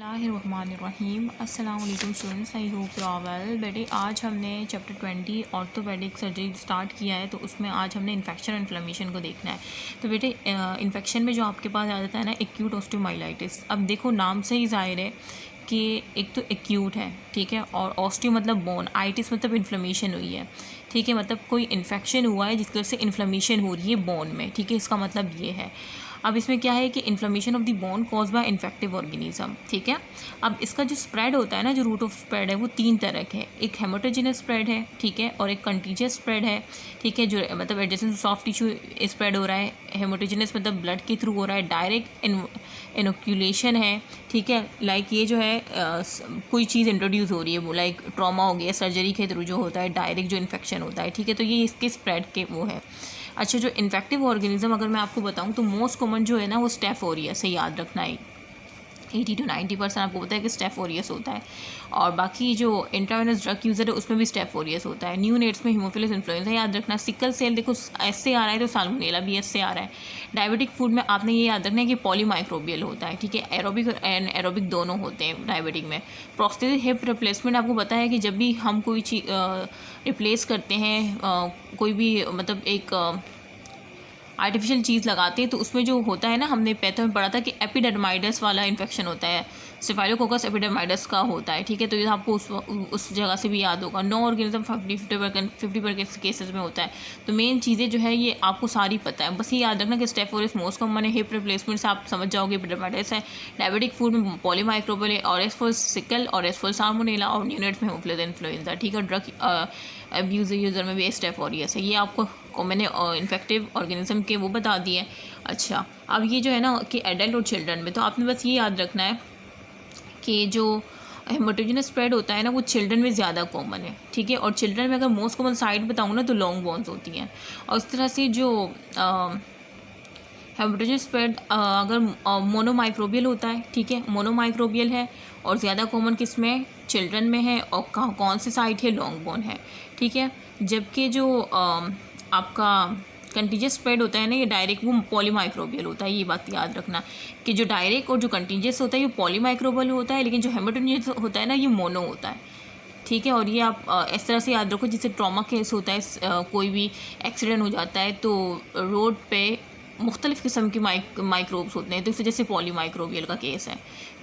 बिस्मिल्लाहिर्रहमानिर्रहीम। अस्सलाम वालेकुम students, I hope you are well. बेटे आज हमने चैप्टर 20 ऑर्थोपेडिक सर्जरी स्टार्ट किया है, तो उसमें आज हमने इन्फेक्शन और इन्फ्लेमेशन को देखना है। तो बेटे इन्फेक्शन में जो आपके पास आ जाता है ना, एक्यूट ऑस्टियोमाइलाइटिस। अब देखो नाम से ही ज़ाहिर है कि एक तो एक्यूट है, ठीक है, और ऑस्टियो मतलब बोन, आइटिस मतलब इन्फ्लेमेशन हुई है, ठीक है, मतलब कोई इन्फेक्शन हुआ है जिसकी वजह से इन्फ्लेमेशन हो रही है बोन में, ठीक है, इसका मतलब ये है। अब इसमें क्या है कि inflammation of the bone cause by infective organism, ठीक है। अब इसका जो स्प्रेड होता है ना, जो रूट ऑफ स्प्रेड है वो तीन तरह के है। एक हेमोटोजेनस स्प्रेड है, ठीक है, और एक कंटीजियस स्प्रेड है, ठीक है, जो मतलब एडजेसेंट सॉफ्ट टिश्यू स्प्रेड हो रहा है। हेमोटोजेनस मतलब ब्लड के थ्रू हो रहा है, डायरेक्ट इनोक्यूलेशन है, ठीक है, लाइक ये जो है कोई चीज़ इंट्रोड्यूस हो रही है, वो लाइक ट्रॉमा हो गया, सर्जरी के थ्रू जो होता है डायरेक्ट जो इन्फेक्शन होता है, ठीक है, तो ये इसके स्प्रेड के वो है। अच्छा, जो इन्फेक्टिव ऑर्गेनिज्म अगर मैं आपको बताऊं तो मोस्ट कॉमन जो है ना वो स्टेफ ओरियस है, याद रखना है। 80 to 90% आपको पता है कि स्टेफ ओरियस होता है। और बाकी जो इंट्रावेनस ड्रग यूज़र है उसमें भी स्टेफ ओरियस होता है। न्यूनेट्स में हीमोफिलस इन्फ्लुएंजा, याद रखना। सिकल सेल देखो एस से आ रहा है तो साल्मोनेला भी एस से आ रहा है। डायबिटिक फूड में आपने ये याद रखना है कि पॉलीमाइक्रोबियल होता है, ठीक है, एरोबिक और एरोबिक दोनों होते हैं डायबिटिक में। प्रोस्थेटिक हिप रिप्लेसमेंट आपको पता है कि जब भी हम कोई चीज़ रिप्लेस करते हैं, कोई भी मतलब एक आर्टिफिशियल चीज़ लगाते हैं, तो उसमें जो होता है ना, हमने पैथो में पढ़ा था कि एपिडर्माइडस वाला इन्फेक्शन होता है, स्टेफाइलोकोकस एपिडर्माइडस का होता है, ठीक है, तो ये आपको उस जगह से भी याद होगा। नो ऑर्गेनिज्म 50% केसेस में होता है। तो मेन चीज़ें जो है ये आपको सारी पता है, बस ये याद रखना कि स्टेफ ओरियस मोस्ट कॉमन है। हिप रिप्लेसमेंट से आप समझ जाओगे एपिडर्माइडस है। डायबिटिक फूड में पॉलीमाइक्रोबियल है, और एस फॉर सिकल, और एस फॉर साल्मोनेला, और न्यूनेट्स में हीमोफिलस इन्फ्लुएंजा, ठीक है। ड्रग अब्यूज़ यूज़र में भी स्टेफ ओरियस है। ये आपको मैंने इन्फेक्टिव ऑर्गेनिज्म के वो बता दिए। अच्छा, अब ये जो है ना कि एडल्ट और चिल्ड्रन में, तो आपने बस ये याद रखना है कि जो हेमोटोजेनस स्प्रेड होता है ना वो चिल्ड्रन में ज़्यादा कॉमन है, ठीक है, और चिल्ड्रन में अगर मोस्ट कॉमन साइड बताऊँ ना तो लॉन्ग बोन्स होती हैं। और इस तरह से जो हेमोटोजेनस स्प्रेड अगर मोनोमाइक्रोबियल होता है, ठीक है, मोनोमाइक्रोबियल है और ज़्यादा कॉमन किस में, चिल्ड्रन में है, और कौन से साइट है, लॉन्ग बोन है, ठीक है। जबकि जो आपका कंटीजियस स्प्रेड होता है ना, ये डायरेक्ट वो पॉलीमाइक्रोबियल होता है। ये बात याद रखना कि जो डायरेक्ट और जो कंटीजियस होता है ये पॉलीमाइक्रोबियल होता है, लेकिन जो हेमोटोजेनस होता है ना ये मोनो होता है, ठीक है। और ये आप इस तरह से याद रखो, जैसे ट्रॉमा केस होता है, कोई भी एक्सीडेंट हो जाता है तो रोड पे मुख्तलिफ़ किस्म के माइक्रोब्स होते हैं, तो इस वजह से पॉलीमाइक्रोबियल का केस है,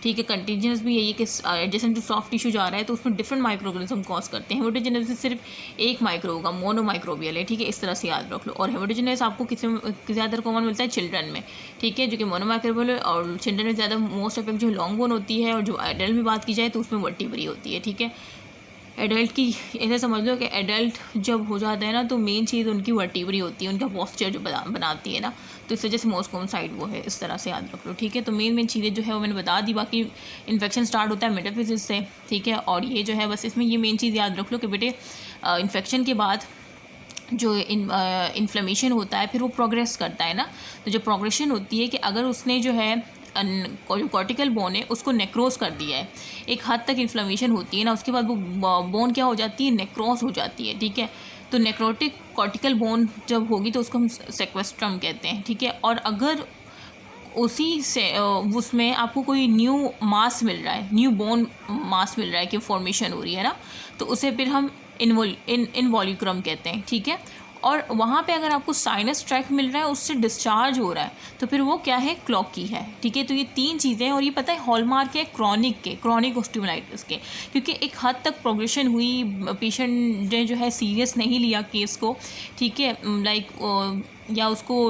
ठीक है। कंटीजियस भी यही कि जैसे जो सॉफ्ट टिश्यू जा रहा है तो उसमें डिफरेंट माइक्रोऑर्गेनिज्म कॉज करते हैं। हेमोटोजेनस से सिर्फ एक माइक्रो होगा, मोनोमाइक्रोबियल है, ठीक है, इस तरह से याद रख लो। और हेमोटोजेनस आपको किस में ज़्यादा कॉमन मिलता है, चिल्ड्रन में, ठीक है, जो कि मोनोमाइक्रोबियल है। और चिल्ड्रन में ज़्यादा मोस्ट इफेक्ट जो लॉन्ग बोन होती है, और जो एडल्ट में बात की जाए तो उसमें वर्टिब्री होती है, ठीक है। एडल्ट की ऐसे समझ लो कि एडल्ट जब हो जाता है ना तो मेन चीज़ उनकी वर्टिब्री होती है, उनका पॉस्चर जो बनाती है ना, तो इस वजह से मोस्ट कॉमन साइड वो है, इस तरह से याद रख लो, ठीक है। तो मेन चीज़ें जो है वो मैंने बता दी। बाकी इन्फेक्शन स्टार्ट होता है मेटाफिजिक्स से, ठीक है, और ये जो है बस इसमें ये मेन चीज़ याद रख लो कि बेटे इन्फेक्शन के बाद जो इन्फ्लेमेशन होता है फिर वो प्रोग्रेस करता है ना, तो जो प्रोग्रेशन होती है कि अगर उसने जो है कॉर्टिकल बोन है उसको नेक्रोस कर दिया है, एक हद तक इन्फ्लेमेशन होती है ना, उसके बाद वो बोन क्या हो जाती है, नेक्रोस हो जाती है, ठीक है। तो नेक्रोटिक कॉर्टिकल बोन जब होगी तो उसको हम सेक्वेस्ट्रम कहते हैं, ठीक है। और अगर उसी से उसमें आपको कोई न्यू मास मिल रहा है, न्यू बोन मास मिल रहा है कि फॉर्मेशन हो रही है ना, तो उसे फिर हम इनवॉल्यूक्रम कहते हैं, ठीक है। और वहाँ पे अगर आपको साइनस ट्रैक्ट मिल रहा है, उससे डिस्चार्ज हो रहा है, तो फिर वो क्या है, क्लॉकी है, ठीक है। तो ये तीन चीज़ें हैं, और ये पता है हॉलमार्क है क्रॉनिक ऑस्टियोमाइलाइटिस के, क्योंकि एक हद तक प्रोग्रेशन हुई, पेशेंट ने जो है सीरियस नहीं लिया केस को, ठीक है, लाइक या उसको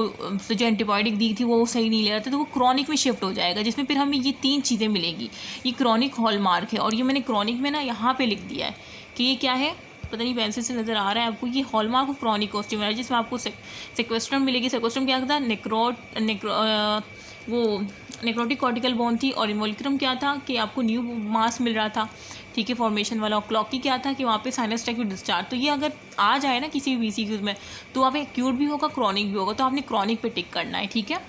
जो एंटीबायोटिक दी थी वो सही नहीं ले रहा था, तो वो क्रॉनिक में शिफ्ट हो जाएगा, जिसमें फिर हमें ये तीन चीज़ें मिलेगी। ये क्रॉनिक हॉलमार्क है, और ये मैंने क्रॉनिक में ना यहाँ पे लिख दिया है कि ये क्या है, पता नहीं पेंसिल से नज़र आ रहा है आपको, ये हॉलमार्क ऑफ क्रॉनिक ऑस्टियोमाइलाइटिस, जिसमें आपको सेक्वेस्ट्रम मिलेगी। सेक्वेस्ट्रम क्या था, वो नेक्रोटिक कॉर्टिकल बोन थी, और इन्वॉल्यूक्रम क्या था कि आपको न्यू मास मिल रहा था, ठीक है, फॉर्मेशन वाला। और क्लॉकी क्या था कि वहाँ पे साइनस ट्रैक्ट डिस्चार्ज। तो ये अगर आ जाए ना किसी भी BCQ में, तो आप एक्यूट भी होगा, क्रॉनिक भी होगा, तो आपने क्रॉनिक पे टिक करना है, ठीक है।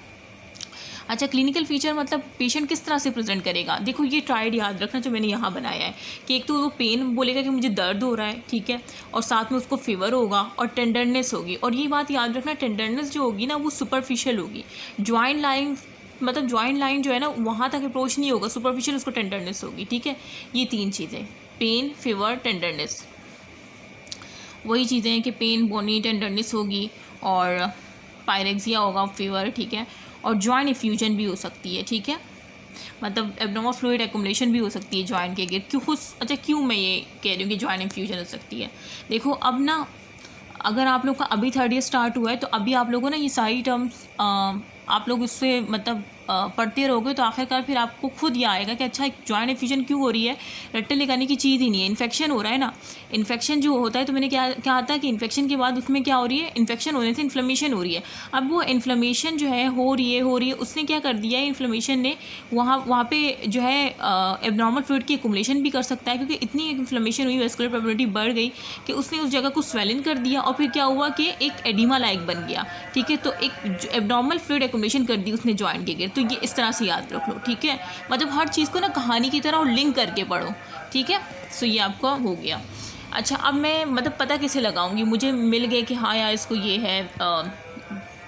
अच्छा, क्लिनिकल फीचर मतलब पेशेंट किस तरह से प्रेजेंट करेगा, देखो ये ट्राइड याद रखना जो मैंने यहाँ बनाया है कि एक तो वो पेन बोलेगा कि मुझे दर्द हो रहा है, ठीक है, और साथ में उसको फीवर होगा और टेंडरनेस होगी। और ये बात याद रखना, टेंडरनेस जो होगी ना वो सुपरफिशियल होगी, ज्वाइंट लाइन मतलब जॉइंट लाइन जो है ना वहाँ तक अप्रोच नहीं होगा, सुपरफिशियल उसको टेंडरनेस होगी, ठीक है। ये 3 चीज़ें, पेन, फीवर, टेंडरनेस, वही चीज़ें हैं कि पेन, बोनी, टेंडरनेस होगी और पायरेक्सिया होगा, फीवर, ठीक है। और जॉइंट इफ्यूजन भी हो सकती है, ठीक है, मतलब एब्नॉर्मल फ्लूइड एक्युमुलेशन भी हो सकती है जॉइंट के गिर क्यों अच्छा क्यों मैं ये कह रही हूँ कि जॉइंट इन्फ्यूजन हो सकती है। देखो अब ना, अगर आप लोग का अभी 3rd ईयर स्टार्ट हुआ है तो अभी आप लोगों ना ये सारी टर्म्स आप लोग उससे मतलब पढ़ते रहोगे तो आखिरकार फिर आपको खुद ये आएगा कि अच्छा जॉइंट इन्फ्यूजन क्यों हो रही है, रट्टे लगाने की चीज़ ही नहीं है, इन्फेक्शन हो रहा है ना। इन्फेक्शन जो होता है तो मैंने क्या आता है कि इन्फेक्शन के बाद उसमें क्या हो रही है, इन्फेक्शन होने से इन्फ्लेमेशन हो रही है। अब वो इन्फ्लेमेशन जो है हो रही है उसने क्या कर दिया है, इन्फ्लेमेशन ने वहाँ पे जो है एबनॉर्मल फ्लूइड की एक्युमुलेशन भी कर सकता है, क्योंकि इतनी इन्फ्लेमेशन हुई, वेस्कुलर परमेबिलिटी बढ़ गई कि उसने उस जगह को स्वेलिंग कर दिया और फिर क्या हुआ कि एक एडिमा लाइक बन गया, ठीक है। तो एक एबनॉर्मल फ्लूइड एक्युमुलेशन कर दी उसने जॉइंट के गिर। तो ये इस तरह से याद रख लो, ठीक है। मतलब हर चीज़ को ना कहानी की तरह और लिंक करके पढ़ो, ठीक है। सो ये आपका हो गया। अच्छा अब मैं मतलब पता कैसे लगाऊंगी, मुझे मिल गए कि हाँ यार इसको ये है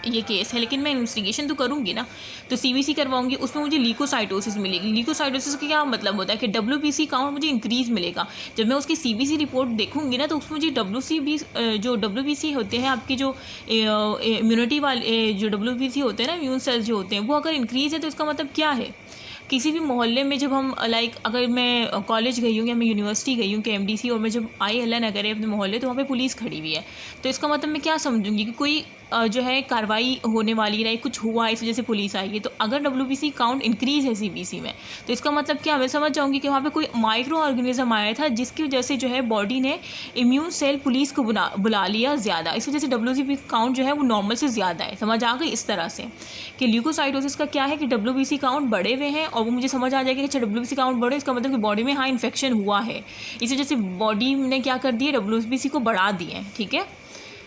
ये केस है, लेकिन मैं इन्वेस्टिगेशन तो करूँगी ना, तो CBC करवाऊंगी, उसमें मुझे ल्यूकोसाइटोसिस मिलेगी। ल्यूकोसाइटोसिस का क्या मतलब होता है कि WBC काउंट मुझे इंक्रीज़ मिलेगा। जब मैं उसकी CBC रिपोर्ट देखूंगी ना तो उसमें मुझे जो WBC होते हैं आपकी जो इम्यूनिटी वाले जो WBC होते हैं ना, इम्यून सेल्स जो होते हैं, वो अगर इंक्रीज़ है तो इसका मतलब क्या है। किसी भी मोहल्ले में जब हम लाइक अगर मैं कॉलेज गई हूँ या मैं यूनिवर्सिटी गई हूँ KMDC और मैं जब आई अल्लाह न करे अपने मोहल्ले, तो वहाँ पे पुलिस खड़ी हुई है, तो इसका मतलब मैं क्या समझूंगी कि कोई जो है कार्रवाई होने वाली है, कुछ हुआ इस वजह से पुलिस आई है। तो अगर WBC काउंट इंक्रीज़ है CBC में तो इसका मतलब क्या, मैं समझ जाऊँगी कि वहाँ पे कोई माइक्रो ऑर्गेनिज्म आया था जिसकी वजह से जो है बॉडी ने इम्यून सेल पुलिस को बुला लिया ज़्यादा, इस वजह से WBC काउंट जो है वो नॉर्मल से ज़्यादा है। समझ आ गई इस तरह से कि ल्यूकोसाइटोसिस का क्या है कि WBC काउंट बढ़े हुए हैं, और वो मुझे समझ आ जाएगा कि अच्छा WBC काउंट बढ़े, इसका मतलब कि बॉडी में हाँ इन्फेक्शन हुआ है, इस वजह से बॉडी ने क्या कर दिया, WBC को बढ़ा दिए, ठीक है,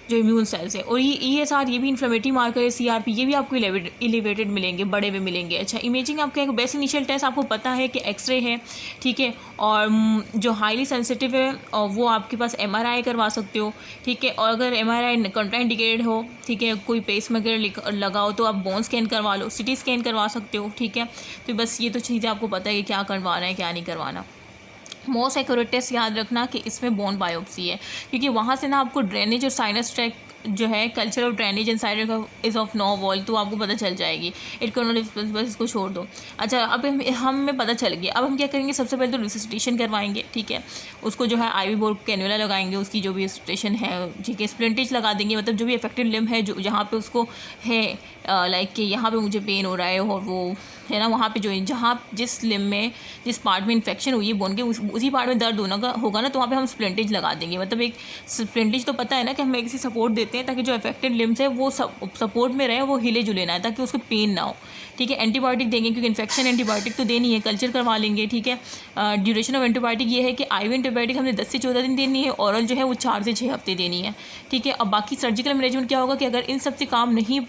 जो इम्यून सेल्स है। और ये ESR ये भी इन्फ्लेमेटरी मार्कर है, CRP ये भी आपको एलिवेटेड मिलेंगे, बड़े हुए मिलेंगे। अच्छा इमेजिंग आपका एक बेस्ट इनिशियल टेस्ट आपको पता है कि एक्सरे है, ठीक है, और जो हाईली सेंसिटिव है और वो आपके पास MRI करवा सकते हो, ठीक है। और अगर MRI कॉन्ट्राइंडिकेटेड हो, ठीक है, कोई पेस मेकर लगाओ तो आप बोन स्कैन करवा लो, CT स्कैन करवा सकते हो, ठीक है। तो बस ये तो चीज़ें आपको पता है कि क्या करवाना है क्या नहीं करवाना। मोस्ट एक्यूरेट टेस्ट याद रखना कि इसमें बोन बायोप्सी है, क्योंकि वहाँ से ना आपको ड्रेनेज और साइनस ट्रैक जो है culture of drainage inside is of no wall, तो आपको पता चल जाएगी। बस इसको छोड़ दो। अच्छा अब हमें पता चल गया, अब हम क्या करेंगे, सबसे पहले तो रिससिटेशन करवाएंगे, ठीक है। उसको जो है IV बोर्ड कैन्यूला लगाएंगे, उसकी जो भी स्टेशन है, ठीक है, स्प्लिंटेज लगा देंगे, मतलब जो भी अफेक्टेड लिम्ब है जो जहाँ पे उसको है लाइक कि यहाँ पे मुझे पेन हो रहा है और वो है ना, वहाँ पे जो जहाँ जिस लिम्ब में जिस पार्ट में इन्फेक्शन हुई है बोन के उसी पार्ट में दर्द होगा ना, तो वहाँ पे हम स्प्लिंटेज लगा देंगे। मतलब एक स्प्लिंटेज तो पता है ना कि हमें किसी सपोर्ट देते हैं ताकि जो अफेक्टेड लिम्स है वो सपोर्ट में रहे, वो हिले जुले ना है, ताकि उसको पेन ना हो, ठीक है। एंटीबायोटिक देंगे क्योंकि इन्फेक्शन एंटीबायोटिक तो देनी है, कल्चर करवा लेंगे, ठीक है। ड्यूरेशन ऑफ एंटीबायोटिक ये है कि IV एंटीबायोटिक हमने 10 से 14 दिन देनी है, ओरल जो है वो 4 से 6 हफ्ते देनी है, ठीक है। अब बाकी सर्जिकल मैनेजमेंट क्या होगा कि अगर इन सब से काम नहीं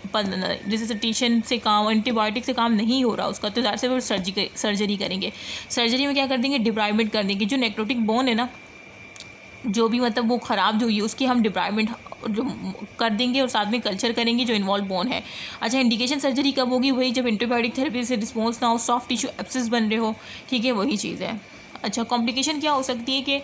रिससिटेशन से काम, एंटीबायोटिक से काम नहीं हो रहा उसका, तो ज़्यादा से वो सर्जरी करेंगे। सर्जरी में क्या कर देंगे, डिब्राइडमेंट कर देंगे। जो नेक्रोटिक बोन है ना, जो भी मतलब वो ख़राब जो हुई उसकी हम डिब्राइडमेंट जो कर देंगे और साथ में कल्चर करेंगे जो इन्वॉल्व बोन है। अच्छा इंडिकेशन सर्जरी कब होगी, वही जब एंटीबायोटिक थेरेपी से रिस्पॉन्स ना हो, सॉफ्ट टिश्यू एब्सेस बन रहे हो, ठीक है, वही चीज़ है। अच्छा कॉम्प्लिकेशन क्या हो सकती है कि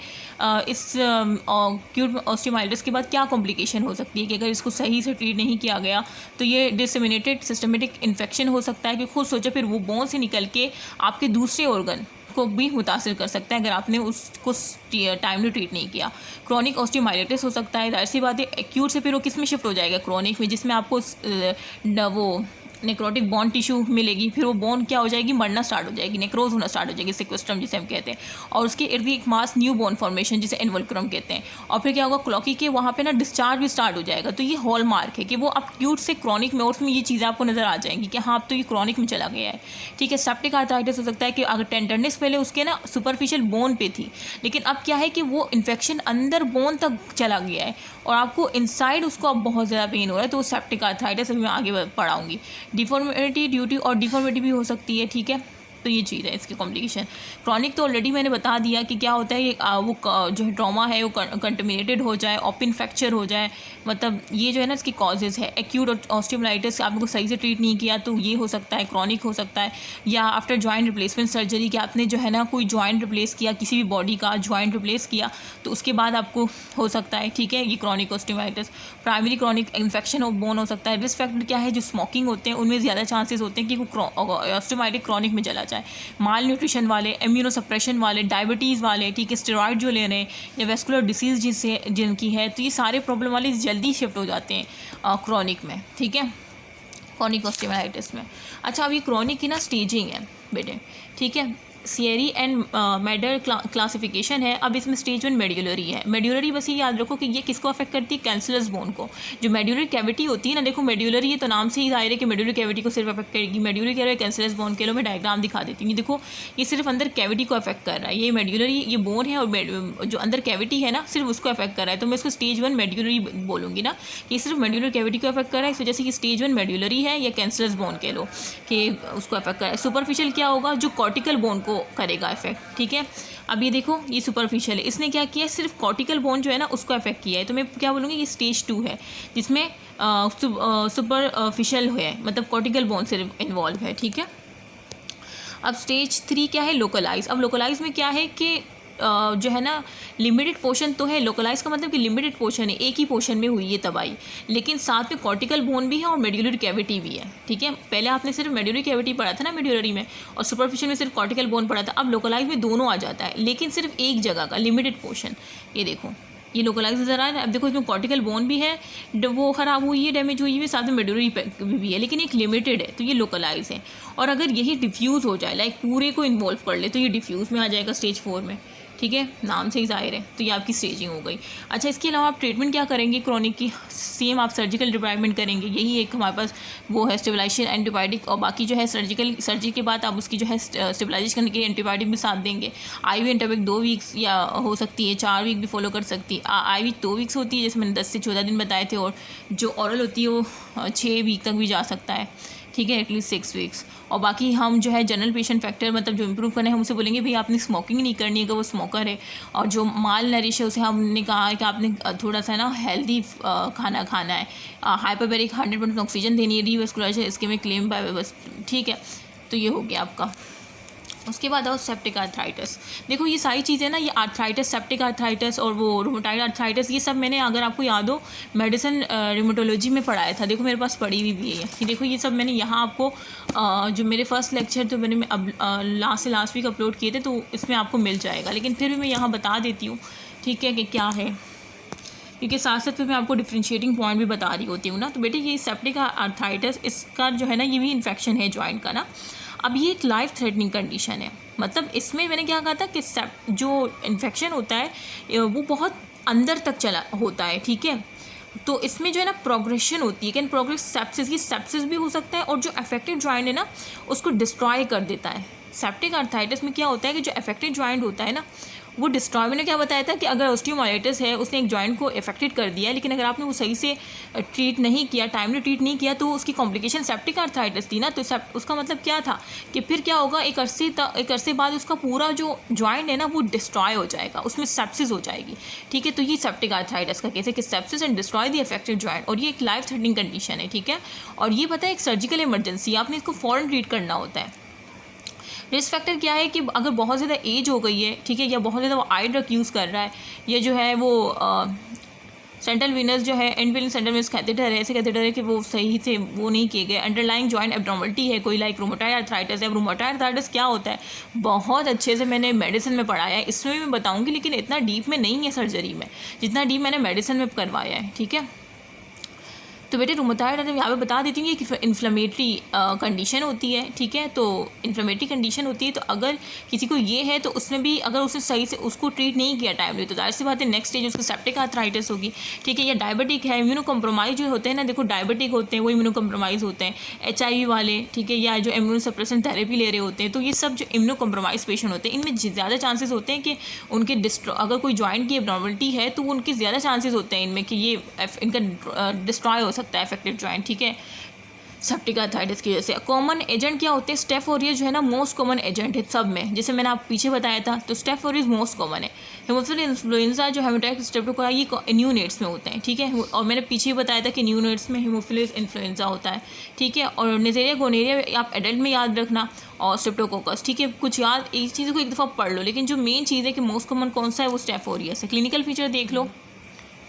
इस एक्यूट ऑस्टियोमाइलिटिस के बाद क्या कॉम्प्लिकेशन हो सकती है कि अगर इसको सही से ट्रीट नहीं किया गया तो ये डिसेमिनेटेड सिस्टमेटिक इन्फेक्शन हो सकता है कि खुद सोचो फिर वो बोन से निकल के आपके दूसरे ऑर्गन को भी मुतासिर कर सकता है अगर आपने उसको टाइमली ट्रीट नहीं किया। क्रॉनिक ऑस्टियोमाइलिटिस हो सकता है, जाहिर सी बात है एक्यूट से फिर वो किस में शिफ्ट हो जाएगा, क्रॉनिक में, जिसमें आपको वो नेक्रोटिक बोन टिश्यू मिलेगी, फिर वो बोन क्या हो जाएगी, मरना स्टार्ट हो जाएगी, नेक्रोज होना स्टार्ट हो जाएगी, सिक्वेस्ट्रम जिसे हम कहते हैं, और उसके इर्द गिर्द एक मास न्यू बोन फॉर्मेशन जिसे इन्वोल्क्रम कहते हैं, और फिर क्या होगा क्लॉकी के वहाँ पे ना डिस्चार्ज भी स्टार्ट हो जाएगा। तो ये हॉल मार्क है कि वो अब एक्यूट से क्रॉनिक में, और उसमें ये चीज़ें आपको नज़र आ जाएंगी कि हाँ अब तो ये क्रॉनिक में चला गया है, ठीक है। सेप्टिक आर्थराइटिस हो सकता है कि अगर टेंडरनेस पहले उसके ना सुपरफिशियल बोन पे थी, लेकिन अब क्या है कि वो इन्फेक्शन अंदर बोन तक चला गया है और आपको इनसाइड उसको अब बहुत ज़्यादा पेन हो रहा है, तो वो सेप्टिक आर्थराइटिस अभी मैं आगे पढ़ाऊँगी। डिफॉर्मिटी ड्यूटी और डिफॉर्मिटी भी हो सकती है, ठीक है। तो ये चीज़ है इसकी कॉम्प्लिकेशन। क्रॉनिक तो ऑलरेडी मैंने बता दिया कि क्या होता है, वो जो है ट्रॉमा है वो कंटेमिनेटेड हो जाए, ओपन फ्रैक्चर हो जाए, मतलब ये जो है ना इसकी कॉजेज़ है। एक्यूट ऑस्टियोमाइलिटिस आपको सही से ट्रीट नहीं किया तो ये हो सकता है, क्रॉनिक हो सकता है। या आफ्टर जॉइंट रिप्लेसमेंट सर्जरी कि आपने जो है ना कोई जॉइंट रिप्लेस किया, किसी भी बॉडी का जॉइंट रिप्लेस किया, तो उसके बाद आपको हो सकता है, ठीक है, ये chronic osteomyelitis. Primary chronic infection of bone हो सकता है। रिस्क फैक्टर क्या है, जो स्मोकिंग होते हैं उनमें ज़्यादा चांसेस होते हैं कि वो ऑस्टियोमाइलिटिस क्रॉनिक में चला जाए। माल न्यूट्रिशन वाले, इम्यूनोसप्रेशन वाले, डायबिटीज़ वाले, ठीक है, स्टेरॉइड जो ले रहे हैं, या वेस्कुलर डिसीज़ जिनकी है, तो ये सारे प्रॉब्लम वाले जल्दी शिफ्ट हो जाते हैं क्रॉनिक में, ठीक है, क्रॉनिक ऑस्टियोमाइलिटिस में। अच्छा, अब ये क्रॉनिक की ना स्टेजिंग है बेटे, ठीक है, सियरी एंड मेडर क्लासिफिकेशन है। अब इसमें स्टेज 1 मेड्यूलरी है। मेड्यूलरी बस ये याद रखो कि ये किसको अफेक्ट करती है, कैंसरस बोन को। जो मेड्यूलरी कैविटी होती है ना, देखो मेड्यूलरी है तो नाम से ही जाहिर है कि मेड्यूलरी कैविटी को सिर्फ अफेक्ट करेगी। मेड्यूलरी कह रहे हैं कैंसरस बोन के लो, मैं डायग्राम दिखा देती हूँ। ये देखो, ये सिर्फ अंदर कैविटी को अफेक्ट कर रहा है। ये मेड्यूलरी, ये बोन है, और जो अंदर कैविटी है ना सिर्फ उसको अफेक्ट कर रहा है। तो मैं इसको स्टेज 1 मेड्यूलरी बोलूँगी ना, कि सिर्फ मेड्यूलरी कैविटी को अफेक्ट कर रहा है, इस वजह से कि स्टेज 1 मेड्यूलरी है, या कैंसरस बोन के लो कि उसको अफेक्ट कर रहा है। सुपरफिशियल क्या होगा, जो कॉर्टिकल बोन को करेगा अफेक्ट, ठीक है। अब ये देखो, ये सुपरफिशियल है, इसने क्या किया है, सिर्फ कॉर्टिकल बोन जो है ना उसको अफेक्ट किया है। तो मैं क्या बोलूँगी, ये स्टेज 2 है, जिसमें सुपरफिशियल है, मतलब कॉर्टिकल बोन सिर्फ इन्वॉल्व है, ठीक है। अब स्टेज 3 क्या है, लोकलाइज। अब लोकलाइज में क्या है कि जो है ना लिमिटेड पोर्शन तो है। लोकलाइज का मतलब कि लिमिटेड पोर्शन है, एक ही पोर्शन में हुई है तबाही, लेकिन साथ में कॉर्टिकल बोन भी है और मेड्यूलरी कैविटी भी है, ठीक है। पहले आपने सिर्फ मेड्यूलरी कैविटी पढ़ा था ना मेड्यूलरी में, और सुपरफिशियल में सिर्फ कॉर्टिकल बोन पढ़ा था। अब लोकलाइज में दोनों आ जाता है, लेकिन सिर्फ एक जगह का लिमिटेड पोर्शन। ये देखो, ये लोकलाइज नजर आ रहा है। अब देखो, इसमें कॉर्टिकल बोन भी है, वो ख़राब हुई है, डैमेज हुई है, साथ में मेड्यूलरी भी है, लेकिन एक लिमिटेड है, तो ये लोकलाइज है। और अगर यही डिफ्यूज़ हो जाए, लाइक पूरे को इन्वॉल्व कर ले, तो ये डिफ्यूज़ में आ जाएगा स्टेज 4 में, ठीक है, नाम से ही जाहिर है। तो ये आपकी स्टेजिंग हो गई। अच्छा, इसके अलावा आप ट्रीटमेंट क्या करेंगे क्रॉनिक की, सेम आप सर्जिकल डिप्राइवमेंट करेंगे। यही एक हमारे पास वो है स्टेबलाइजेशन एंटीबायोटिक, और बाकी जो है सर्जरी के बाद आप उसकी जो है स्टेबलाइज करने के लिए एंटीबायोटिक भी साथ देंगे। IV एंटीबायोटिक 2 वीक्स या हो सकती है 4 वीक भी फॉलो कर सकती है। IV 2 वीक्स होती है, जैसे मैंने 10 से 14 दिन बताए थे, और जो औरल होती है वो 6 वीक तक भी जा सकता है, ठीक है, एटलीस्ट 6 वीक्स। और बाकी हम जो है जनरल पेशेंट फैक्टर, मतलब जो इम्प्रूव करना है, हम उसे बोलेंगे भाई आपने स्मोकिंग नहीं करनी है अगर वो स्मोकर है, और जो माल नरिश है उसे हमने कहा है कि आपने थोड़ा सा ना हेल्दी खाना खाना है। हाइपरबैरिक 100% ऑक्सीजन देनी है, रीवेस्कुलराइजेशन इसके में क्लेम बाय, बस ठीक है। तो ये हो गया आपका। उसके बाद आओ सेप्टिक आर्थराइटिस। देखो, ये सारी चीज़ें ना, ये आर्थराइटिस, सेप्टिक आर्थराइटिस और वो रूमेटॉइड आर्थराइटिस, ये सब मैंने, अगर आपको याद हो, मेडिसिन रिमेटोलॉजी में पढ़ाया था। देखो मेरे पास पढ़ी हुई भी है ये देखो, ये सब मैंने यहाँ आपको जो मेरे फर्स्ट लेक्चर तो मैंने अब लास्ट वीक अपलोड किए थे, तो इसमें आपको मिल जाएगा, लेकिन फिर भी मैं यहाँ बता देती हूँ, ठीक है, कि क्या है, क्योंकि साथ साथ फिर मैं आपको डिफ्रेंशिएटिंग पॉइंट भी बता रही होती हूँ ना। तो बेटे, ये सेप्टिक आर्थराइटिस, इसका जो है ना, ये भी इन्फेक्शन है जॉइंट का ना। अब ये एक लाइफ थ्रेटनिंग कंडीशन है, मतलब इसमें मैंने क्या कहा था कि जो इन्फेक्शन होता है वो बहुत अंदर तक चला होता है, ठीक है। तो इसमें जो है ना प्रोग्रेशन होती है, कैन प्रोग्रेस सेप्सिस, ये सेप्सिस भी हो सकता है, और जो अफेक्टेड जॉइंट है ना उसको डिस्ट्रॉय कर देता है। सेप्टिक आर्थराइटिस में क्या होता है कि जो अफेक्टेड जॉइंट होता है ना वो डिस्ट्रॉय, मैंने क्या बताया था कि अगर ऑस्टियोमाइलिटिस है, उसने एक जॉइंट को अफेक्टेड कर दिया, लेकिन अगर आपने वो सही से ट्रीट नहीं किया, टाइमली ट्रीट नहीं किया, तो उसकी कॉम्प्लिकेशन सेप्टिक आर्थराइटिस थी ना। तो उसका मतलब क्या था कि फिर क्या होगा, एक अरसे बाद उसका पूरा जो जॉइंट है ना वो डिस्ट्रॉय हो जाएगा, उसमें सेप्सिस हो जाएगी, ठीक है। तो ये सेप्टिक आर्थराइटिस का केस है कि sepsis and destroy the affected joint, और ये एक लाइफ थ्रेटनिंग कंडीशन है, ठीक है। और ये पता है एक सर्जिकल इमरजेंसी, आपने इसको फ़ौरन ट्रीट करना होता है। रिस्क फैक्टर क्या है कि अगर बहुत ज़्यादा एज हो गई है, ठीक है, या बहुत ज़्यादा वो आई ड्रग यूज़ कर रहा है, या जो है वो सेंट्रल वीनस जो है एंड सेंट्रल वीनस कैथेटर है, ऐसे कैथेटर है कि वो सही से वो नहीं किए गए, अंडरलाइंग जॉइंट एब्नॉर्मलिटी है कोई, लाइक रूमेटॉइड आर्थराइटिस है। रूमेटॉइड आर्थराइटिस क्या होता है, बहुत अच्छे से मैंने मेडिसिन में पढ़ाया है, इसमें मैं बताऊँगी, लेकिन इतना डीप में नहीं है सर्जरी में, जितना डीप मैंने मेडिसिन में करवाया है, ठीक है। तो बेटे रूमेटॉइड आर्थराइटिस यहाँ पे बता देती हूँ कि इन्फ्लेमेटरी कंडीशन होती है, ठीक है। तो इन्फ्लेमेटरी कंडीशन होती है, तो अगर किसी को ये है तो उसमें भी अगर उसने सही से उसको ट्रीट नहीं किया टाइमली, तो जाहिर सी बात है नेक्स्ट स्टेज उसको सेप्टिक आर्थराइटिस होगी, ठीक है। या डायबिटिक है, इम्यूनो कम्प्रोमाइज जो होते हैं ना, देखो डायबिटिक होते हैं वो इम्यूनो कम्प्रोमाइज़ होते हैं, HIV वाले, ठीक है, या जो इम्यूनो सप्रेसेंट थेरेपी ले रहे होते हैं, तो ये सब जो इम्यूनो कम्प्रोमाइज पेशेंट होते हैं, इनमें ज़्यादा चांसेस होते हैं कि उनके अगर कोई जॉइंट की एब्नॉर्मलिटी है तो उनके ज़्यादा चांसेस होते हैं इनमें कि ये इनका डिस्ट्रॉय हो सकता है अफेक्टेड जॉइंट, ठीक है। सेप्टिक आर्थराइटिस की वजह से। कॉमन एजेंट क्या होते हैं? स्टेफ ऑरियस जो है ना मोस्ट कॉमन एजेंट है सब में, जैसे मैंने आप पीछे बताया था, तो स्टेफ ऑरियस मोस्ट कॉमन है। हेमोफिलस इन्फ्लुएंजा जो हेमोटैक्स स्ट्रेप्टोकोकाई ये न्यूनेट्स में होते हैं, ठीक है। और मैंने पीछे ही बताया था कि न्यूनेट्स में हेमोफिलस इन्फ्लुएंजा होता है, ठीक है। और नेज़ेरिया गोनेरिया आप एडल्ट में याद रखना, और स्ट्रेप्टोकोकस, ठीक है। कुछ याद इस चीज़ को एक दफ़ा पढ़ लो, लेकिन जो मेन चीज़ है कि मोस्ट कॉमन कौन सा है, वो स्टेफ ऑरियस है। क्लिनिकल फीचर देख लो,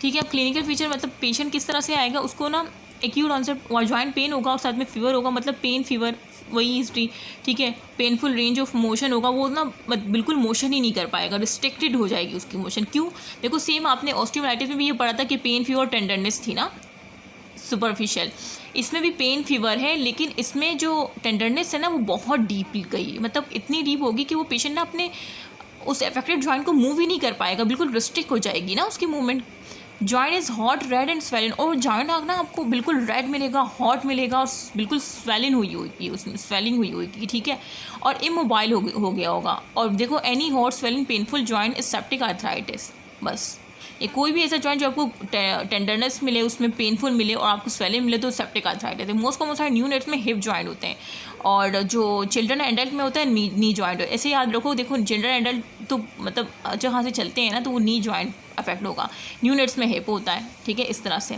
ठीक है। अब क्लिनिकल फीचर मतलब पेशेंट किस तरह से आएगा, उसको ना एक्यूट ऑनसेट जॉइंट पेन होगा और साथ में फीवर होगा, मतलब पेन फीवर वही हिस्ट्री, ठीक है। पेनफुल रेंज ऑफ मोशन होगा, वो ना बिल्कुल मोशन ही नहीं कर पाएगा, रिस्ट्रिक्टेड हो जाएगी उसकी मोशन। क्यों? देखो सेम आपने ऑस्टियोमाइलाइटिस में भी ये पढ़ा था कि पेन फीवर टेंडरनेस थी ना सुपरफिशियल, इसमें भी पेन फीवर है, लेकिन इसमें जो टेंडरनेस है ना वो बहुत डीप गई, मतलब इतनी डीप होगी कि वो पेशेंट ना अपने उस अफेक्टेड जॉइंट को मूव ही नहीं कर पाएगा, बिल्कुल रिस्ट्रिक्ट हो जाएगी ना उसकी movement. Joint is hot red and swelling, और जॉइंट ना आपको बिल्कुल रेड मिलेगा, हॉट मिलेगा, और बिल्कुल स्वेलिन हुई होगी, उसमें स्वेलिंग हुई होगी, ठीक है। और इमोबाइल हो गया होगा। और देखो any hot swelling painful joint is septic arthritis. बस ये कोई भी ऐसा जॉइंट जो आपको टेंडरनेस मिले, उसमें पेनफुल मिले और आपको स्वेलिंग मिले, तो सेप्टिक आर्थराइटिस है। Most common side new nets में हिप जॉइंट होते हैं, और जो चिल्ड्रन एडल्ट में होता है नी जॉइंट। ऐसे याद रखो, देखो चिल्ड्रन एडल्ट तो मतलब जहाँ से चलते हैं ना, तो वो नी जॉइंट अफेक्ट होगा, न्यू नेट्स में हिप होता है, ठीक है, इस तरह से।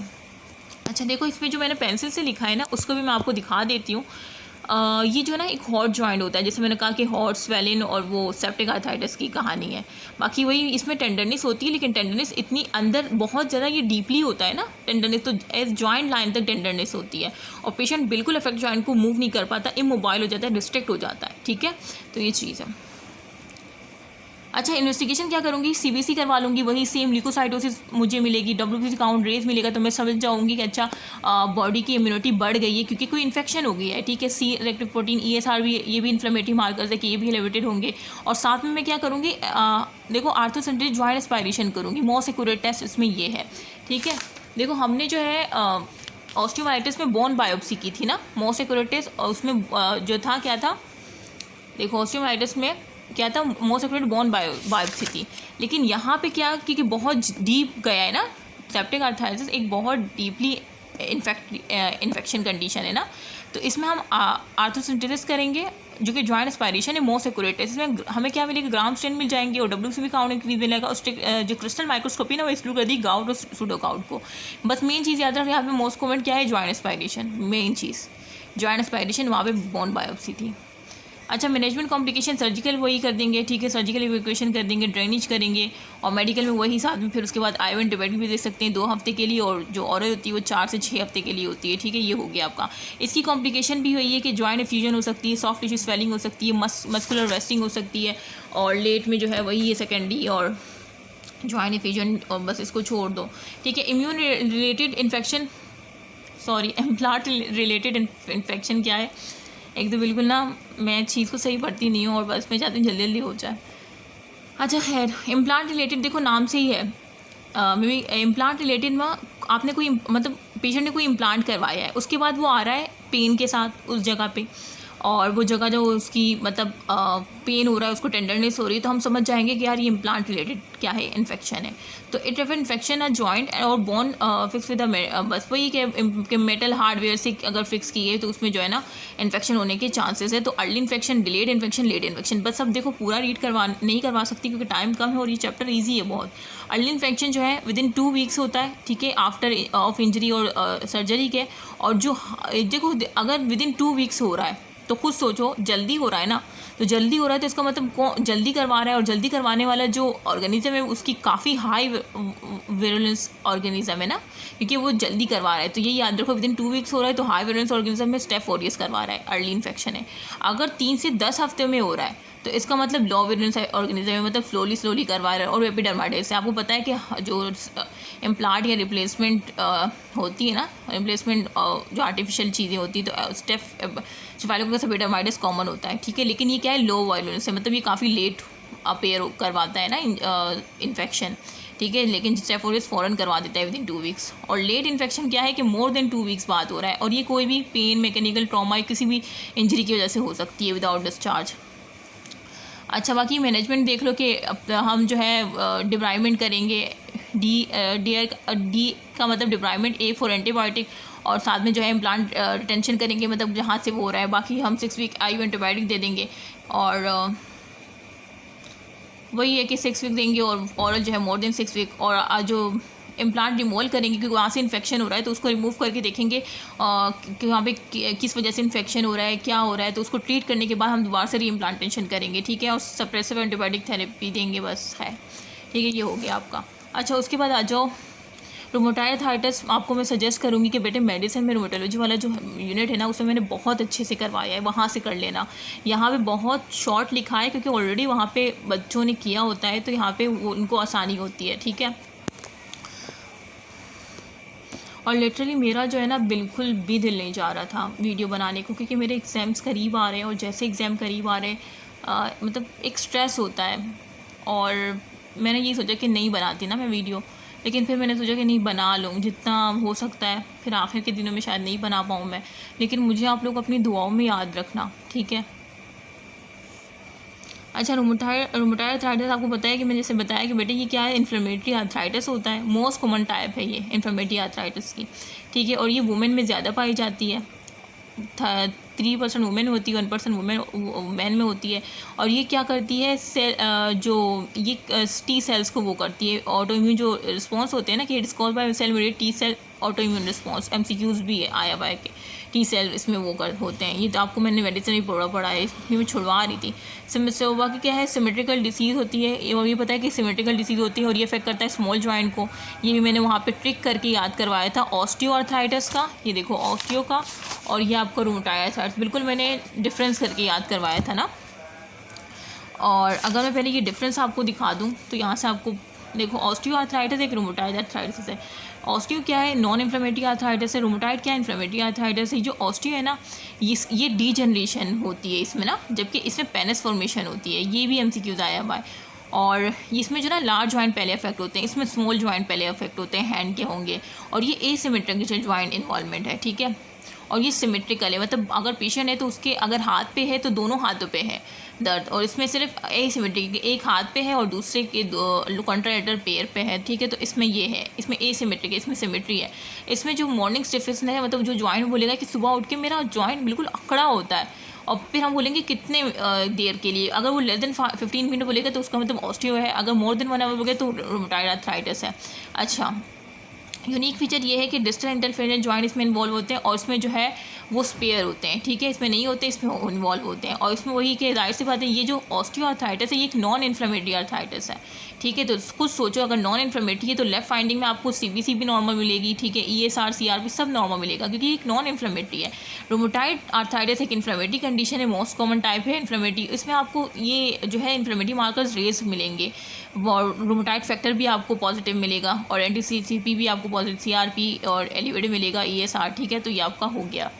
अच्छा देखो, इसमें जो मैंने पेंसिल से लिखा है ना, उसको भी मैं आपको दिखा देती हूँ। ये जो है ना एक हॉट जॉइंट होता है, जैसे मैंने कहा कि हॉट स्वेलिन, और वो सेप्टिक आर्थराइटिस की कहानी है। बाकी वही इसमें टेंडरनेस होती है, लेकिन टेंडरनेस इतनी अंदर बहुत ज़्यादा ये डीपली होता है ना टेंडरनेस, तो एज जॉइंट लाइन तक टेंडरनेस होती है, और पेशेंट बिल्कुल अफेक्ट जॉइंट को मूव नहीं कर पाता, इमोबाइल हो जाता है, रिस्ट्रिक्ट हो जाता है, ठीक है। तो ये चीज़ है। अच्छा, इन्वेस्टिगेशन क्या करूँगी? सीबीसी करवा लूँगी, वही सेम ल्यूकोसाइटोसिस मुझे मिलेगी, WBC काउंट रेज मिलेगा, तो मैं समझ जाऊँगी कि अच्छा बॉडी की इम्यूनिटी बढ़ गई है क्योंकि कोई इन्फेक्शन हो गई है, ठीक है। सी रेक्टिव प्रोटीन, ESR भी, ये भी इन्फ्लेमेटरी मार्कर्स है कि ये भी एलिवेटेड होंगे। और साथ में मैं क्या करूँगी, देखो आर्थोसेंट्रिक जॉइंट एस्पायरेशन करूँगी, मोस्ट एक्यूरेट टेस्ट इसमें ये है, ठीक है। देखो हमने जो है ऑस्टियोमाइलाइटिस में बोन बायोप्सी की थी ना, मोस्ट एक्यूरेट टेस्ट, और उसमें जो था क्या था, देखो ऑस्टियोमाइलाइटिस में क्या था, मोस्ट एक्यूरेट बोन बायोप्सी थी। लेकिन यहाँ पे क्या, क्योंकि बहुत डीप गया है ना, सेप्टिक आर्थराइटिस एक बहुत डीपली इन्फेक्शन कंडीशन है ना, तो इसमें हम आर्थोसेंट्रिस करेंगे, जो कि जॉइंट एस्पायरेशन है, मोस्ट एक्यूरेट है। इसमें हमें क्या मिलेगा, ग्राम स्ट्रेन मिल जाएंगे, और WBC काउंट इंक्रीज मिलेगा, और जो क्रिस्टल माइक्रोस्कोपी ना वो एक्सक्लूड कर दी गाउट और सूडो गाउट को। बस मेन चीज़ याद रखें, यहाँ पे मोस्ट कॉमन क्या है, जॉइंट एस्पायरेशन, मेन चीज़ जॉइंट एस्पायरेशन, वहाँ पे बोन बायोप्सी थी। अच्छा, मैनेजमेंट कॉम्प्लिकेशन सर्जिकल वही कर देंगे, ठीक है, सर्जिकल इवैक्यूएशन कर देंगे, ड्रेनेज करेंगे, और मेडिकल में वही साथ में। फिर उसके बाद IV एंटीबायोटिक भी दे सकते हैं 2 हफ्ते के लिए, और जो ऑरल होती है वो 4 से 6 हफ्ते के लिए होती है, ठीक है। ये हो गया आपका। इसकी कॉम्प्लिकेशन भी हुई है कि जॉइंट एफ्यूजन हो सकती है, सॉफ्ट टिश्यू स्वेलिंग हो सकती है, मस्कुलर वेस्टिंग हो सकती है, और लेट में जो है वही है सेकेंडरी और जॉइंट एफ्यूजन, और बस इसको छोड़ दो, ठीक है। Immune related infection, sorry implant related infection क्या है, एक तो बिल्कुल ना मैं चीज़ को सही पढ़ती नहीं हूँ, और बस मैं चाहती हूँ जल्दी जल्दी हो जाए। अच्छा खैर, इम्प्लांट रिलेटेड देखो नाम से ही है, मे बी इम्प्लांट रिलेटेड में आपने कोई मतलब पेशेंट ने कोई इम्प्लांट करवाया है, उसके बाद वो आ रहा है पेन के साथ उस जगह पे, और वो जगह जो उसकी मतलब पेन हो रहा है, उसको टेंडरनेस हो रही है, तो हम समझ जाएंगे कि यार ये इम्प्लांट रिलेटेड क्या है, इन्फेक्शन है। तो इट रेफर इन्फेक्शन है जॉइंट और बोन फिक्स विद बस वही कि मेटल हार्डवेयर से अगर फिक्स की है तो उसमें जो है ना इन्फेक्शन होने के चांसेस है। तो early infection, delayed infection, late infection, बस अब देखो पूरा रीड नहीं करवा सकती क्योंकि टाइम कम है और ये चैप्टर ईजी है बहुत। अर्ली इन्फेक्शन जो है विदिन 2 वीक्स होता है, ठीक है, आफ्टर ऑफ इंजरी और सर्जरी के। और जो देखो अगर विदिन 2 वीक्स हो रहा है तो खुद सोचो जल्दी हो रहा है ना, तो जल्दी हो रहा है तो इसका मतलब कौन जल्दी करवा रहा है, और जल्दी करवाने वाला जो ऑर्गेनिज्म है उसकी काफ़ी हाई विरुलेंस ऑर्गेनिज्म है ना, क्योंकि वो जल्दी करवा रहा है। तो ये याद रखो विदिन 2 वीक्स हो रहा है तो हाई विरुलेंस ऑर्गेनिज्म में स्टेफ ऑरियस करवा रहा है, अर्ली इन्फेक्शन है। अगर 3 से 10 हफ्ते में हो रहा है तो इसका मतलब लो विरुलेंस ऑर्गेनिज्म है, मतलब स्लोली करवा रहा है। और एपिडर्माइटिस है, आपको पता है कि जो इम्प्लांट या रिप्लेसमेंट होती है ना, रिप्लेसमेंट जो आर्टिफिशियल चीज़ें होती है, तो स्टेफ स्टेफाइलोकोकस एपिडर्माइटिस कॉमन होता है, ठीक है। लेकिन ये क्या है, लो वायलेंस है, मतलब ये काफ़ी लेट अपेयर करवाता है ना इन्फेक्शन, ठीक है। लेकिन स्टेफ ऑरियस फ़ौरन करवा देता है विदिन 2 वीक्स। और लेट इन्फेक्शन क्या है कि मोर देन 2 वीक्स बाद हो रहा है, और ये कोई भी पेन, मैकेनिकल ट्रॉमा, किसी भी इंजरी की वजह से हो सकती है विदाउट डिस्चार्ज। अच्छा, बाकी मैनेजमेंट देख लो कि हम जो है डिब्राइमेंट करेंगे, डी का मतलब डिब्राइमेंट, A फॉर एंटीबायोटिक, और साथ में जो है इम्प्लांट रिटेंशन करेंगे, मतलब जहाँ से वो हो रहा है। बाकी हम 6 वीक आईवी एंटीबायोटिक दे देंगे, और वही है कि 6 वीक देंगे, और औरल जो है मोर देन 6 वीक। और जो इम्प्लांट रिमूवल करेंगे क्योंकि वहाँ से इन्फेक्शन हो रहा है, तो उसको रिमूव करके देखेंगे कि वहाँ पे किस वजह से इन्फेक्शन हो रहा है, क्या हो रहा है, तो उसको ट्रीट करने के बाद हम दोबारा से रीइम्प्लांटेशन करेंगे, ठीक है। और सप्रेसिव एंटीबायोटिक थेरेपी देंगे, बस है, ठीक है। ये हो गया आपका। अच्छा, उसके बाद आ जाओ रूमेटॉइड आर्थराइटिस। आपको मैं सजेस्ट करूँगी कि बेटे मेडिसिन में रूमेटोलॉजी वाला जो यूनिट है ना, उसमें मैंने बहुत अच्छे से करवाया है, वहाँ से कर लेना। यहाँ पे बहुत शॉर्ट लिखा है क्योंकि ऑलरेडी वहाँ पे बच्चों ने किया होता है, तो यहाँ पे वो उनको आसानी होती है, ठीक है। और लिटरली मेरा जो है ना बिल्कुल भी दिल नहीं जा रहा था वीडियो बनाने को, क्योंकि मेरे एग्ज़ाम्स करीब आ रहे हैं, और जैसे एग्ज़ाम करीब आ रहे हैं मतलब एक स्ट्रेस होता है। और मैंने ये सोचा कि नहीं बनाती ना मैं वीडियो, लेकिन फिर मैंने सोचा कि नहीं बना लूँ जितना हो सकता है। फिर आखिर के दिनों में शायद नहीं बना पाऊँ मैं, लेकिन मुझे आप लोग अपनी दुआओं में याद रखना, ठीक है। अच्छा, रूमेटॉइड आर्थराइटिस आपको पता है कि मैंने जैसे बताया कि बेटे ये क्या है, इन्फ्लेमेटरी आर्थराइटिस होता है। मोस्ट कॉमन टाइप है ये इन्फ्लेमेटरी आर्थराइटिस की, ठीक है। और ये वुमेन में ज़्यादा पाई जाती है। 3% वुमेन में होती है, 1% मैन में होती है। और ये क्या करती है, जो ये टी सेल्स को वो करती है, ऑटो इम्यून जो रिस्पॉन्स होते हैं ना, कि it's called by cell mediated T cell auto immune response. MCQs भी है आया बाय के, टी सेल इसमें वो होते हैं। ये तो आपको मैंने मेडिसिन भी पढ़ा है, इसमें मैं छुड़वा रही थी। बाकी क्या है, सिमेट्रिकल डिसीज़ होती है, और ये पता है कि सिमेट्रिकल डिसीज़ होती है और ये अफेक्ट करता है स्मॉल जॉइंट को। ये भी मैंने वहाँ पे ट्रिक करके याद करवाया था ऑस्टियो आर्थराइटिस का। ये देखो ऑस्टियो का, और ये आपको रूमेटॉइड आर्थराइटिस, बिल्कुल मैंने डिफरेंस करके याद करवाया था ना। और अगर मैं पहले ये डिफरेंस आपको दिखा दूँ तो यहाँ से आपको देखो, ऑस्टियो आर्थराइटिस एक रूमेटॉइड आर्थराइटिस है। ऑस्टियो क्या है, नॉन इन्फ्लेमेटरी आर्थराइटिस है। रूमेटॉइड क्या है, इन्फ्लेमेटरी आर्थराइटिस है। जो ऑस्टियो है ना, ये डीजनरेशन होती है इसमें ना, जबकि इसमें पेनिस फॉर्मेशन होती है। ये भी MCQs आया हुआ है। और इसमें जो ना लार्ज जॉइंट पहले अफेक्ट होते हैं, इसमें स्मॉल जॉइंट पहले अफेक्ट होते हैं, हैंड के होंगे। और ये एसिमेट्रिकल जॉइंट इन्वॉल्वमेंट है, ठीक है। और ये सिमेट्रिकल है, मतलब अगर पेशेंट है तो उसके अगर हाथ पे है तो दोनों हाथों पे है दर्द, और इसमें सिर्फ एसिमेट्रिक एक हाथ पे है और दूसरे के कॉन्ट्रालेटरल पेयर पे है, ठीक है। तो इसमें ये है, इसमें एसिमेट्रिक है, इसमें सिमेट्री है। इसमें जो मॉर्निंग स्टिफनेस है, मतलब जो जॉइंट बोलेगा कि सुबह उठ के मेरा जॉइंट बिल्कुल अकड़ा होता है, और फिर हम बोलेंगे कितने देर के लिए। अगर वो लेस देन 15 मिनट बोलेगा तो उसका मतलब ऑस्टियो है। अगर मोर देन 1 आवर बोलेगा तो रूमेटॉइड आर्थराइटिस है। अच्छा, यूनिक फीचर ये है कि डिस्टल इंटरफेरेंस जॉइंट इसमें इन्वॉल्व होते हैं, और इसमें जो है वो स्पेयर होते हैं, ठीक है। इसमें नहीं होते, इसमें इन्वॉल्व होते हैं। और इसमें वही कि जाहिर सी बात है, ये जो ऑस्टियो आर्थराइटिस है ये एक नॉन इन्फ्लेमेटरी आर्थराइटिस है, ठीक है। तो कुछ सोचो, अगर नॉन इन्फ्लेमेटरी है तो लेफ्ट फाइंडिंग में आपको CBC भी नॉर्मल मिलेगी, ठीक है। ESR CRP सब नॉर्मल मिलेगा, क्योंकि एक नॉन इन्फ्लेमेटरी है। रूमेटॉइड आर्थराइटिस एक इन्फ्लेमेटरी कंडीशन है, मोस्ट कॉमन टाइप है इन्फ्लेमेटरी। इसमें आपको ये जो है इन्फ्लेमेटरी मार्कर्स रेज मिलेंगे, रूमेटॉइड फैक्टर भी आपको पॉजिटिव मिलेगा, और anti-CCP भी आपको पॉजिटिव, CRP और एलिवेटेड मिलेगा, ESR, ठीक है। तो ये आपका हो गया।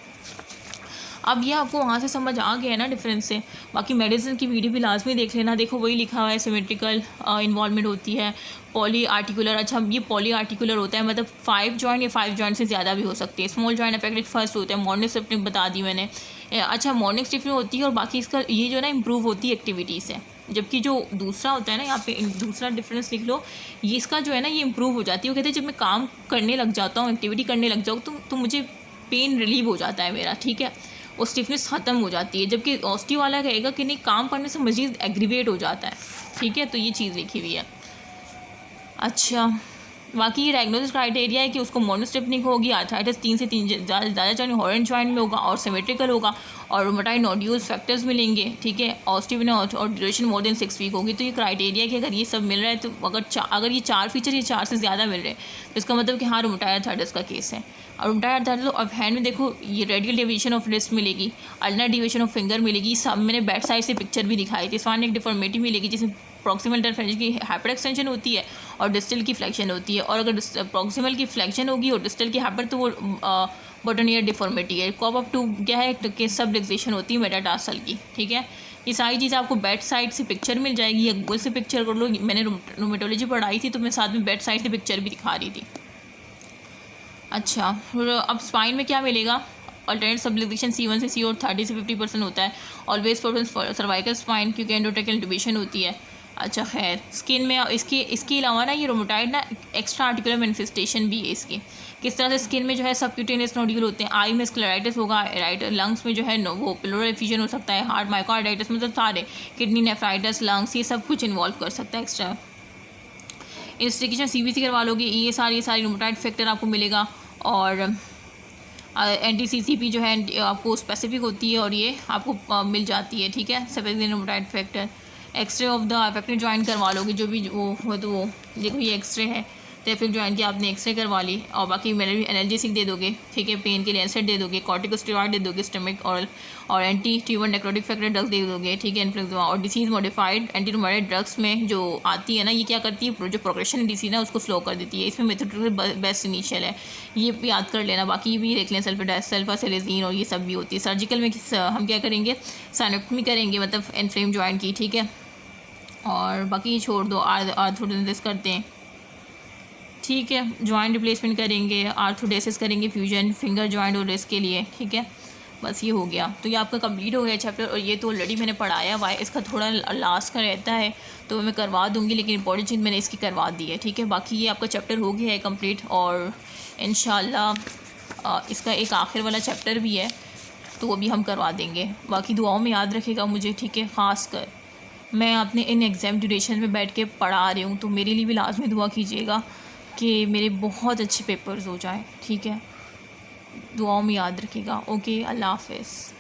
अब ये आपको वहाँ से समझ आ गया ना डिफरेंस से। बाकी मेडिसिन की वीडियो भी लाजमी देख लेना, देखो वही लिखा हुआ है, सिमेट्रिकल इन्वॉल्वमेंट होती है, पॉली आर्टिकुलर। अच्छा, ये पॉली आर्टिकुलर होता है, मतलब 5 जॉइंट या 5 जॉइंट से ज़्यादा भी हो सकती है। स्मॉल जॉइंट अफेक्टेड फर्स्ट होता है, मॉर्निंग स्टिफनिंग बता दी मैंने। अच्छा, मॉर्निंग स्टिफनिंग होती है, और बाकी इसका ये जो ना इम्प्रूव होती है एक्टिविटी से। जबकि जो दूसरा होता है ना, यहाँ पे दूसरा डिफरेंस लिख लो, ये इसका जो है ना ये इम्प्रूव हो जाती है। वो कहते हैं जब मैं काम करने लग जाता हूँ, एक्टिविटी करने लग जाऊँ तो मुझे पेन रिलीव हो जाता है मेरा, ठीक है, और स्टिफनेस ख़त्म हो जाती है। जबकि ऑस्टियो वाला कहेगा कि नहीं, काम करने से मज़ीद एग्रीवेट हो जाता है, ठीक है। तो ये चीज़ लिखी हुई है। अच्छा, बाकी ये डायग्नोसिस क्राइटेरिया है कि उसको मोनोस्टिफनिक होगी, आर्थराइटिस 3 से 3 ज़्यादा जॉइंट हॉरेंट जॉइंट में होगा, और सिमेट्रिकल होगा, और रूमेटॉइड नोड्यूल्स फैक्टर्स मिलेंगे, ठीक है। ऑस्टियो और ड्यूरेशन मोर देन 6 वीक होगी। तो ये क्राइटेरिया कि अगर ये सब मिल रहा है, तो अगर ये 4 फीचर ये 4 से ज़्यादा मिल रहे हैं, तो इसका मतलब कि हाँ रूमेटॉइड आर्थराइटिस का केस है। और रूमेटॉइड आर्थराइटिस तो अब हैंड में देखो, ये रेडियल डेविएशन ऑफ रिस्ट मिलेगी, अल्नर डेविएशन ऑफ फिंगर मिलेगी, सब मैंने बैक साइड से पिक्चर भी दिखाई थी। स्वान एक डिफॉर्मेटी मिलेगी, जिसमें प्रॉक्सिमल इंटरफेरेंस की हाइपर एक्सटेंशन होती है और डिस्टल की फ्लेक्शन होती है। और अगर प्रॉक्सिमल की फ्लेक्शन होगी और डिस्टल की हाइपर, तो वो बटनियर डिफॉर्मेटी है। कॉप अप टू क्या है कि सब रिलैक्सेशन होती है मेटाटार्सल की, ठीक है। ये सारी चीज़ आपको बैक साइड से पिक्चर मिल जाएगी, या गूगल से पिक्चर कर लो। मैंने रूमेटोलॉजी पढ़ाई थी तो मैं साथ में बैक साइड से पिक्चर भी दिखा रही थी। अच्छा, अब स्पाइन में क्या मिलेगा, अल्टरनेट सबलिगेशन C1 से C और 30 से 50% होता है। ऑलवेज प्रॉब्लम सर्वाइकल स्पाइन, क्योंकि एंडोट्रेकियल इंट्यूबेशन होती है। अच्छा खैर, स्किन में इसके अलावा ना ये रोमेटॉइड ना एक्स्ट्रा आर्टिकुलर मैनिफेस्टेशन भी है इसकी। किस तरह से स्किन में जो है सबक्यूटेनियस नोड्यूल होते हैं, आई में स्क्लेराइटिस होगा, राइट लंग्स में जो है वो प्लूरल एफिजन हो सकता है, हार्ट माइकोआर्डाइटिस, मतलब सारे किडनी नेफ्राइटिस, लंग्स, ये सब कुछ इन्वॉल्व कर सकता है एक्स्ट्रा। इन्वेस्टिगेशन सीबीसी करवा लोगे, ये सारी रोमेटॉइड फैक्टर आपको मिलेगा। और एंटी-सीसीपी जो है आपको स्पेसिफिक होती है और ये आपको मिल जाती है, ठीक है, specific rheumatoid factor. X ray of the affected joint करवा लोगे, जो भी वो हो तो वो देखो ये एक्सरे है, तो फिर जॉइंट की आपने एक्सरे करवा ली। और बाकी एनाल्जेसिक दे दोगे, ठीक है, पेन के लिए एनसेड दे दोगे, कॉर्टिकोस्टेरॉइड दे दोगे, स्टमक और anti tumour necrotic factor drugs दे दोगे, ठीक है, इन्फ्लुएंजा। और disease modified anti rheumatoid drugs में जो आती है ना, ये क्या करती है, जो प्रोग्रेशन है डिसीज ना उसको स्लो कर देती है। इसमें मेथोट्रेक्सेट बेस्ट इनिशियल है, ये भी याद कर लेना। बाकी ये भी देख लें, सल्फासेलेजीन और ये सब भी होती है। सर्जिकल में हम क्या करेंगे, साइनेक्टमी करेंगे, मतलब इन्फ्लेम जॉइंट की, ठीक है। और बाकी छोड़ दो, आर्थ्रोडेसिस करते हैं, ठीक है, जॉइंट रिप्लेसमेंट करेंगे, आर्थ्रोडेसिस करेंगे, फ्यूजन फिंगर जॉइंट और रिस्ट के लिए, ठीक है। बस ये हो गया, तो ये आपका कंप्लीट हो गया चैप्टर। और ये तो ऑलरेडी मैंने पढ़ाया हुआ है, इसका थोड़ा लास्ट का रहता है तो मैं करवा दूँगी, लेकिन इंपॉर्टेंट चीज़ मैंने इसकी करवा दी है, ठीक है। बाकी ये आपका चैप्टर हो गया है कंप्लीट। और इंशाल्लाह इसका एक आखिर वाला चैप्टर भी है, तो वो भी हम करवा देंगे। बाकी दुआओं में याद रखेगा मुझे, ठीक है। ख़ास कर मैं अपने इन एग्ज़ाम ड्यूरेशन में बैठ के पढ़ा रही हूँ, तो मेरे लिए भी लाजमी दुआ कीजिएगा कि मेरे बहुत अच्छे पेपर्स हो जाएं, ठीक है। दुआओं में याद रखिएगा। ओके, अल्लाह हाफ़िज़।